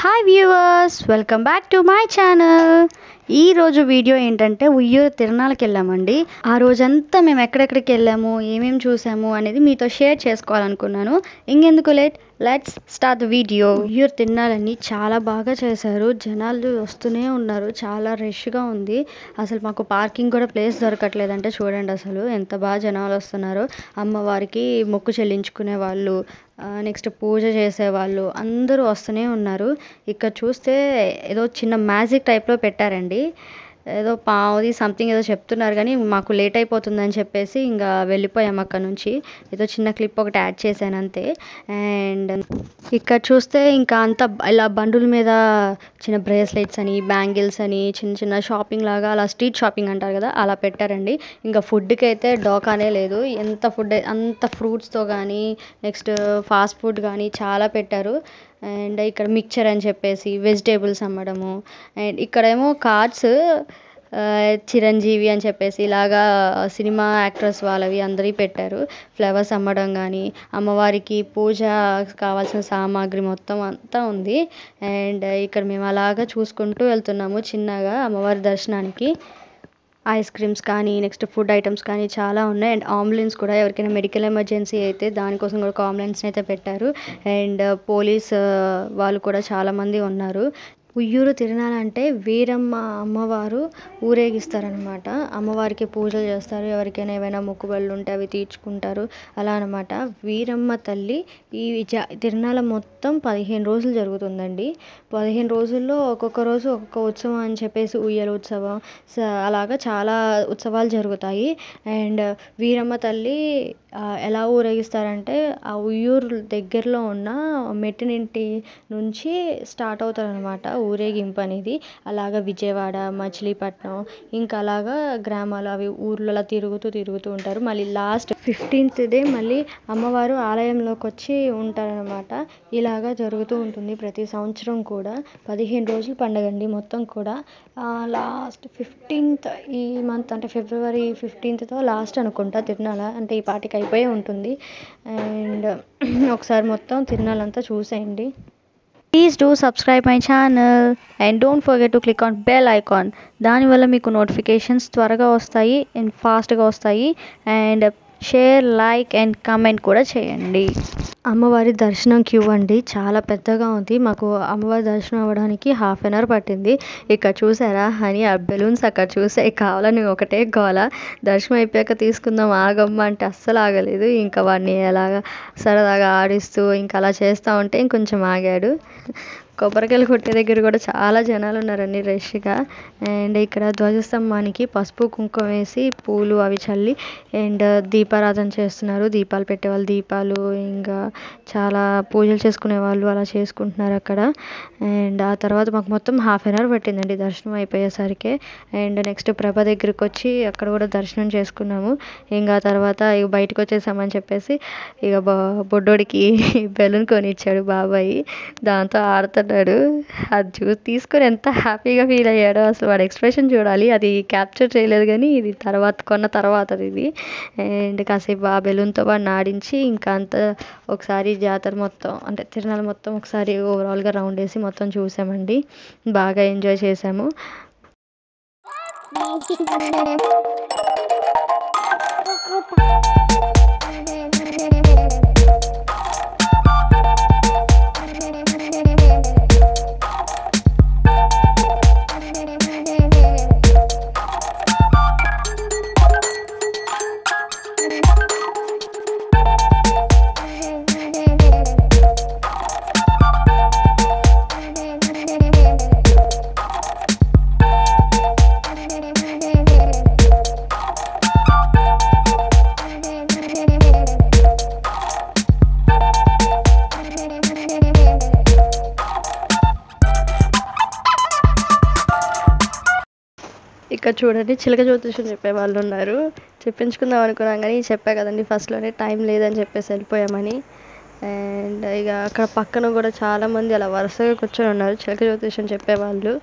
Hi viewers, welcome back to my channel. ఈ రోజు video ఏంటంటే ఉయ్యూరు తిరునాళ్ళకి వెళ్ళామండి. ఆ రోజంతా మేము ఎక్కడెక్కడికి వెళ్ళాము, ఏమేమి చూసాము అనేది మీతో షేర్ చేసుకోవాలనుకున్నాను. ఇంకెందుకు let's start the video. Uyyuru తిరునాళ్ళని చాలా బాగా చేశారు. జనాలు వస్తూనే ఉన్నారు, చాలా రష్గా ఉంది. అసలు మాకు పార్కింగ్ కూడా ప్లేస్ దొరకట్లేదంటే చూడండి అసలు ఎంత బాగా జనాలు వస్తున్నారు. అమ్మవారికి మొక్కు చెల్లించుకునే వాళ్ళు, నెక్స్ట్ పూజ చేసేవాళ్ళు అందరూ వస్తూనే ఉన్నారు. ఇక్కడ చూస్తే ఏదో చిన్న మ్యాజిక్ టైప్లో పెట్టారండి. ఏదో పావుది సంథింగ్ ఏదో చెప్తున్నారు, కానీ మాకు లేట్ అయిపోతుందని చెప్పేసి ఇంకా వెళ్ళిపోయాం అక్కడ నుంచి. ఏదో చిన్న క్లిప్ ఒకటి యాడ్ చేశాను అంతే. అండ్ ఇక్కడ చూస్తే ఇంకా అంతా ఇలా బండుల మీద చిన్న బ్రేస్లెట్స్ అని, బ్యాంగిల్స్ అని, చిన్న చిన్న షాపింగ్ లాగా, అలా స్ట్రీట్ షాపింగ్ అంటారు కదా, అలా పెట్టారండి. ఇంకా ఫుడ్కి అయితే డోకానే లేదు. ఎంత ఫుడ్ అంత ఫ్రూట్స్తో కానీ, నెక్స్ట్ ఫాస్ట్ ఫుడ్ కానీ చాలా పెట్టారు. అండ్ ఇక్కడ మిక్చర్ అని చెప్పేసి వెజిటేబుల్స్ అమ్మడము. అండ్ ఇక్కడేమో కార్డ్స్ చిరంజీవి అని చెప్పేసి ఇలాగా సినిమా యాక్టర్స్ వాళ్ళవి అందరివి పెట్టారు. ఫ్లవర్స్ అమ్మడం కానీ, అమ్మవారికి పూజ కావాల్సిన సామాగ్రి మొత్తం అంతా ఉంది. అండ్ ఇక్కడ మేము అలాగా చూసుకుంటూ వెళ్తున్నాము చిన్నగా అమ్మవారి దర్శనానికి. ఐస్ క్రీమ్స్ కానీ, నెక్స్ట్ ఫుడ్ ఐటమ్స్ కానీ చాలా ఉన్నాయి. అండ్ అంబులెన్స్ కూడా, ఎవరికైనా మెడికల్ ఎమర్జెన్సీ అయితే దానికోసం కూడా ఒక అంబులెన్స్ని అయితే పెట్టారు. అండ్ పోలీస్ వాళ్ళు కూడా చాలామంది ఉన్నారు. ఉయ్యూరు తిరునాళ్ళ అంటే వీరమ్మ అమ్మవారు ఊరేగిస్తారనమాట. అమ్మవారికి పూజలు చేస్తారు, ఎవరికైనా ఏమైనా మొక్కుబళ్ళు ఉంటే అవి తీర్చుకుంటారు, అలా అనమాట. వీరమ్మ తల్లి ఈ తిరునాళ్ళ మొత్తం 15 రోజులు జరుగుతుందండి. 15 రోజుల్లో ఒక్కొక్క రోజు ఒక్కొక్క ఉత్సవం అని చెప్పేసి ఉయ్యల ఉత్సవం అలాగా చాలా ఉత్సవాలు జరుగుతాయి. అండ్ వీరమ్మ తల్లి ఎలా ఊరేగిస్తారంటే ఆ ఉయ్యూరు దగ్గరలో ఉన్న మెట్టినింటి నుంచి స్టార్ట్ అవుతారనమాట ఊరేగింపు అనేది. అలాగా విజయవాడ, మచిలీపట్నం, ఇంకా అలాగా గ్రామాలు అవి ఊర్లలో తిరుగుతూ ఉంటారు. మళ్ళీ లాస్ట్ 15th డే మళ్ళీ అమ్మవారు ఆలయంలోకి వచ్చి ఉంటారనమాట. ఇలాగా జరుగుతూ ఉంటుంది ప్రతి సంవత్సరం కూడా. 15 రోజులు పండగండి మొత్తం కూడా. లాస్ట్ 15th ఈ మంత్ అంటే ఫిబ్రవరి 15th లాస్ట్ అనుకుంటా తిరునాళ్ళ. అంటే ఈ పాటికి అయిపోయి ఉంటుంది. అండ్ ఒకసారి మొత్తం తిరునాళ్ళంతా చూసేయండి. Please do subscribe my channel and don't forget to click on bell icon. దానివల్ల మీకు నోటిఫికేషన్స్ త్వరగా వస్తాయి అండ్ ఫాస్ట్గా వస్తాయి. And share, like and comment కూడా చేయండి. అమ్మవారి దర్శనం క్యూ అండి, చాలా పెద్దగా ఉంది. మాకు అమ్మవారి దర్శనం అవ్వడానికి 1/2 an hour పట్టింది. ఇక్కడ చూసారా అని ఆ బెలూన్స్ అక్కడ చూసే కావాలని ఒకటే గోల. దర్శనం అయిపోయాక తీసుకుందాం ఆగమ్మ అంటే అస్సలు ఆగలేదు. ఇంకా వాడిని ఎలాగా సరదాగా ఆడిస్తూ ఇంకా అలా చేస్తూ ఉంటే ఇంకొంచెం ఆగాడు. కొబ్బరికాయలు కొట్టే దగ్గర కూడా చాలా జనాలు ఉన్నారండి రష్గా. అండ్ ఇక్కడ ధ్వజస్తంభానికి పసుపు కుంకుమ వేసి పూలు అవి చల్లి అండ్ దీపారాధన చేస్తున్నారు. దీపాలు పెట్టేవాళ్ళు దీపాలు, ఇంకా చాలా పూజలు చేసుకునే వాళ్ళు అలా చేసుకుంటున్నారు అక్కడ. అండ్ ఆ తర్వాత మాకు మొత్తం 1/2 an hour పట్టిందండి దర్శనం అయిపోయేసరికి. అండ్ నెక్స్ట్ ప్రభ దగ్గరికి వచ్చి అక్కడ కూడా దర్శనం చేసుకున్నాము. ఇంకా తర్వాత ఇక బయటకు వచ్చేసామని చెప్పేసి ఇక బొడ్డోడికి బెలూన్ కొనిచ్చాడు బాబాయ్. దాంతో ఆడుతున్నాడు. అది తీసుకొని ఎంత హ్యాపీగా ఫీల్ అయ్యాడో అసలు వాడి ఎక్స్ప్రెషన్ చూడాలి. అది క్యాప్చర్ చేయలేదు, కానీ ఇది కొన్న తర్వాత ఇది. అండ్ కాసేపు ఆ బెలూన్తో వాడిని ఆడించి ఇంకా అంత ఒకసారి జాతర మొత్తం అంటే తిరునాళ్ళ మొత్తం ఒకసారి ఓవరాల్గా రౌండ్ వేసి మొత్తం చూసామండి. బాగా ఎంజాయ్ చేసాము. ఇక్కడ చూడండి చిలక జ్యోతిషం చెప్పే వాళ్ళు ఉన్నారు. చెప్పించుకుందాం అనుకున్నాం కానీ చెప్పా కదండి ఫస్ట్లోనే టైం లేదని చెప్పేసి వెళ్ళిపోయామని. అండ్ ఇక అక్కడ పక్కన కూడా చాలామంది అలా వరుసగా కూర్చొని ఉన్నారు చిలక జ్యోతిషం చెప్పేవాళ్ళు.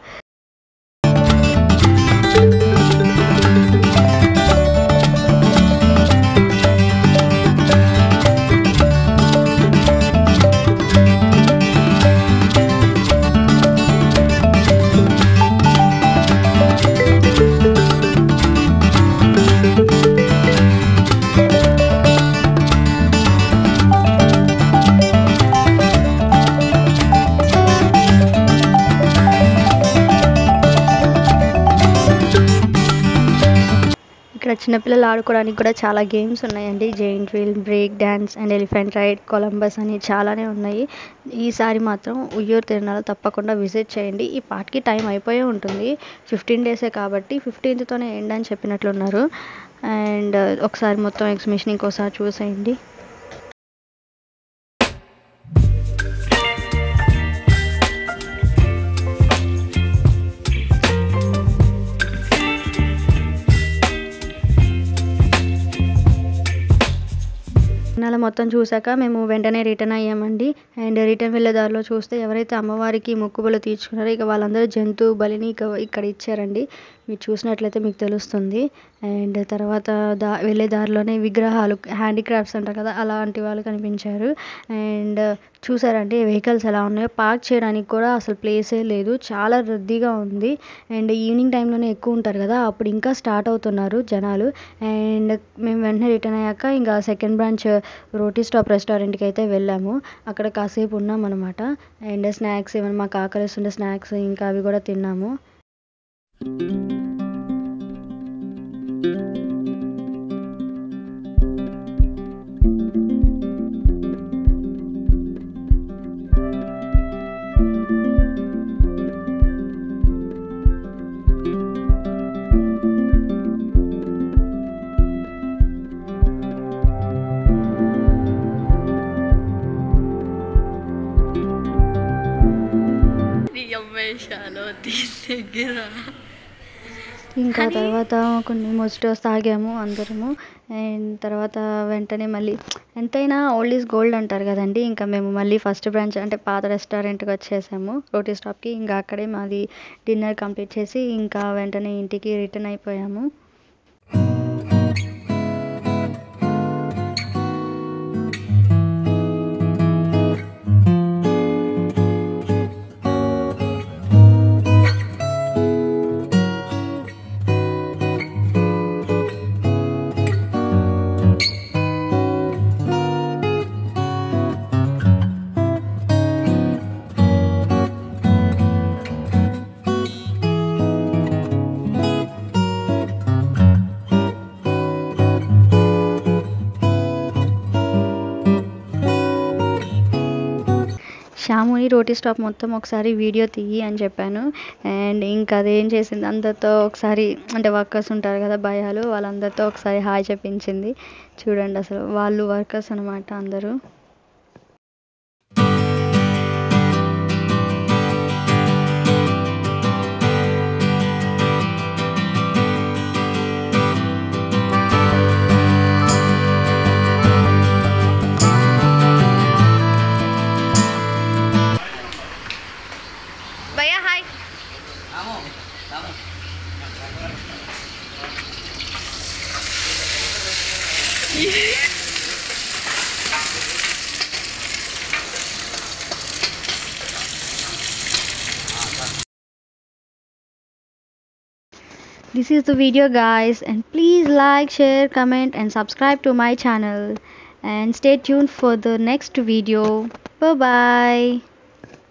ఇక్కడ చిన్నపిల్లలు ఆడుకోవడానికి కూడా చాలా గేమ్స్ ఉన్నాయండి. Giant wheel, break dance and elephant ride, Columbus అని చాలానే ఉన్నాయి. ఈసారి మాత్రం ఉయ్యూరు తిరునాల తప్పకుండా విజిట్ చేయండి. ఈ పార్ట్కి టైం అయిపోయే ఉంటుంది. 15 డేసే కాబట్టి 15th ఎండ్ అని చెప్పినట్లున్నారు. అండ్ ఒకసారి మొత్తం ఎగ్జిబిషన్ ఇంకోసారి చూసేయండి. తిరునాల మొత్తం చూసాక మేము వెంటనే రిటర్న్ అయ్యామండి. అండ్ రిటర్న్ వెళ్ళే దారిలో చూస్తే ఎవరైతే అమ్మవారికి మొక్కుబళ్ళు తీర్చుకున్నారో ఇక వాళ్ళందరూ జంతువు బలిని ఇక్కడ ఇచ్చారండి. మీరు చూసినట్లయితే మీకు తెలుస్తుంది. అండ్ తర్వాత వెళ్ళే దారిలోనే విగ్రహాలు, హ్యాండీక్రాఫ్ట్స్ అంటారు కదా, అలాంటి వాళ్ళు కనిపించారు. అండ్ చూసారంటే వెహికల్స్ ఎలా ఉన్నాయో, పార్క్ చేయడానికి కూడా అసలు ప్లేసే లేదు, చాలా రద్దీగా ఉంది. అండ్ ఈవినింగ్ టైంలోనే ఎక్కువ ఉంటారు కదా, అప్పుడు ఇంకా స్టార్ట్ అవుతున్నారు జనాలు. అండ్ మేము వెంటనే రిటర్న్ అయ్యాక ఇంకా సెకండ్ బ్రాంచ్ రోటీ స్టాప్ రెస్టారెంట్కి అయితే వెళ్ళాము. అక్కడ కాసేపు ఉన్నాం అనమాట. అండ్ స్నాక్స్ ఏమైనా మాకు ఆకలిస్తుండే స్నాక్స్ ఇంకా అవి కూడా తిన్నాము. ఇంకా తర్వాత కొన్ని మొజిటోస్ తాగాము అందరము. అండ్ తర్వాత వెంటనే మళ్ళీ ఎంతైనా ఓల్డ్ ఈజ్ గోల్డ్ అంటారు కదండి. ఇంకా మేము మళ్ళీ ఫస్ట్ బ్రాంచ్ అంటే పాత రెస్టారెంట్కి వచ్చేసాము, రోటీ స్టాప్కి. ఇంకా అక్కడే మాది డిన్నర్ కంప్లీట్ చేసి ఇంకా వెంటనే ఇంటికి రిటర్న్ అయిపోయాము. శ్యాముని రోటీ స్టాప్ మొత్తం ఒకసారి వీడియో తీయి అని చెప్పాను. అండ్ ఇంకా అదేం చేసింది, అందరితో ఒకసారి అంటే వర్కర్స్ ఉంటారు కదా భయాలు, వాళ్ళందరితో ఒకసారి హాయ్ చెప్పించింది. చూడండి అసలు వాళ్ళు వర్కర్స్ అనమాట అందరూ. This is the video guys, and please like, share, comment and subscribe to my channel, and stay tuned for the next video. Bye bye.